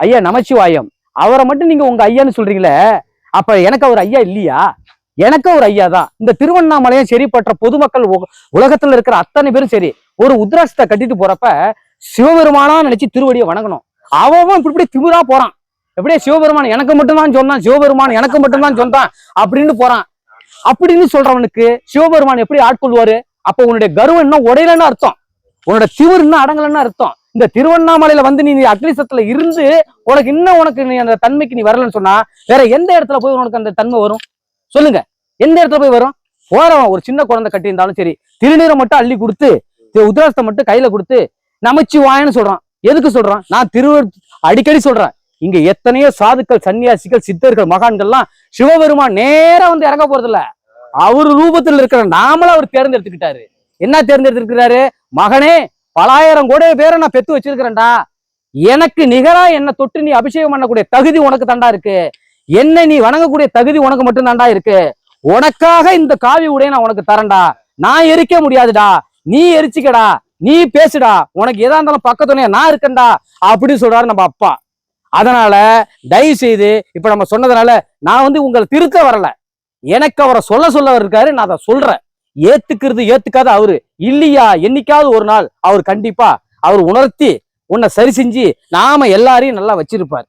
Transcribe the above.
ஐயா நமச்சிவாயம், அவரை மட்டும் நீங்க உங்க ஐயான்னு சொல்றீங்களே, அப்ப எனக்கு அவர் ஐயா இல்லையா? எனக்கு ஒரு ஐயா தான். இந்த திருவண்ணாமலையும் சரி, பற்ற பொதுமக்கள் உலகத்துல இருக்கிற அத்தனை பேரும் சரி, ஒரு உத்ராட்சத்தை கட்டிட்டு போறப்ப சிவபெருமானா நினைச்சு திருவடியை வணங்கணும். அவன் இப்படி திமிரா போறான். எப்படியே சிவபெருமான் எனக்கு மட்டும்தான் சொன்னான், சிவபெருமான் எனக்கு மட்டும்தான் சொன்னான் அப்படின்னு போறான். அப்படின்னு சொல்றவனுக்கு சிவபெருமான் எப்படி ஆட்கொள்வாரு? அப்ப உன்னுடைய கர்வம் இன்னும் உடையலன்னு அர்த்தம், உன்னோட திமிர் இன்னும் அடங்கலன்னு அர்த்தம். இந்த திருவண்ணாமலையில வந்து நீ அக்னிசத்துல இருந்து உனக்கு நீ அந்த தன்மைக்கு நீ வரலன்னு சொன்னா வேற எந்த இடத்துல போய் உனக்கு அந்த தன்மை வரும்? சொல்லுங்க, எந்த இடத்துல போய் வரும்? போறவன் ஒரு சின்ன குழந்தை கட்டி இருந்தாலும் சரி, திருநீரை மட்டும் அள்ளி கொடுத்து, உத்ராசத்தை மட்டும் கையில கொடுத்து நமச்சிவாயன்னு சொல்றான். எதுக்கு சொல்றான்? நான் அடிக்கடி சொல்றேன், இங்க எத்தனையோ சாதுக்கள், சன்னியாசிகள், சித்தர்கள், மகான்கள்லாம் சிவபெருமான் நேரா வந்து இறங்க போறது இல்ல, அவரு ரூபத்தில் இருக்கிற நாமள அவர் தேர்ந்தெடுத்துக்கிட்டாரு. என்ன தேர்ந்தெடுத்திருக்கிறாரு? மகனே, பலாயிரம் கோடி பேரை நான் பெத்து வச்சிருக்கிறேன்டா, எனக்கு நிகரா என்ன தொட்டு நீ அபிஷேகம் பண்ணக்கூடிய தகுதி உனக்கு தாண்டா இருக்கு, என்னை நீ வணங்கக்கூடிய தகுதி உனக்கு மட்டும் தாண்டா இருக்கு, உனக்காக இந்த காவி உடைய நான் உனக்கு தரேன்டா, நான் எரிக்க முடியாதுடா, நீ எரிச்சிக்கடா, நீ பேசுடா, உனக்கு எதா இருந்தாலும் பக்கத்துணையா நான் இருக்கேன்டா அப்படின்னு சொல்றாரு நம்ம அப்பா. அதனால தயவு செய்து இப்ப நம்ம சொன்னதுனால நான் வந்து உங்களை திருத்த வரல, எனக்கு அவரை சொல்ல இருக்காரு, நான் அதை சொல்றேன். ஏத்துக்கிறது ஏத்துக்காத அவரு இல்லையா, என்னைக்காவது ஒரு நாள் அவர் கண்டிப்பா அவர் உணர்த்தி உன்னை சரி செஞ்சு நாம எல்லாரையும் நல்லா வச்சிருப்பார்.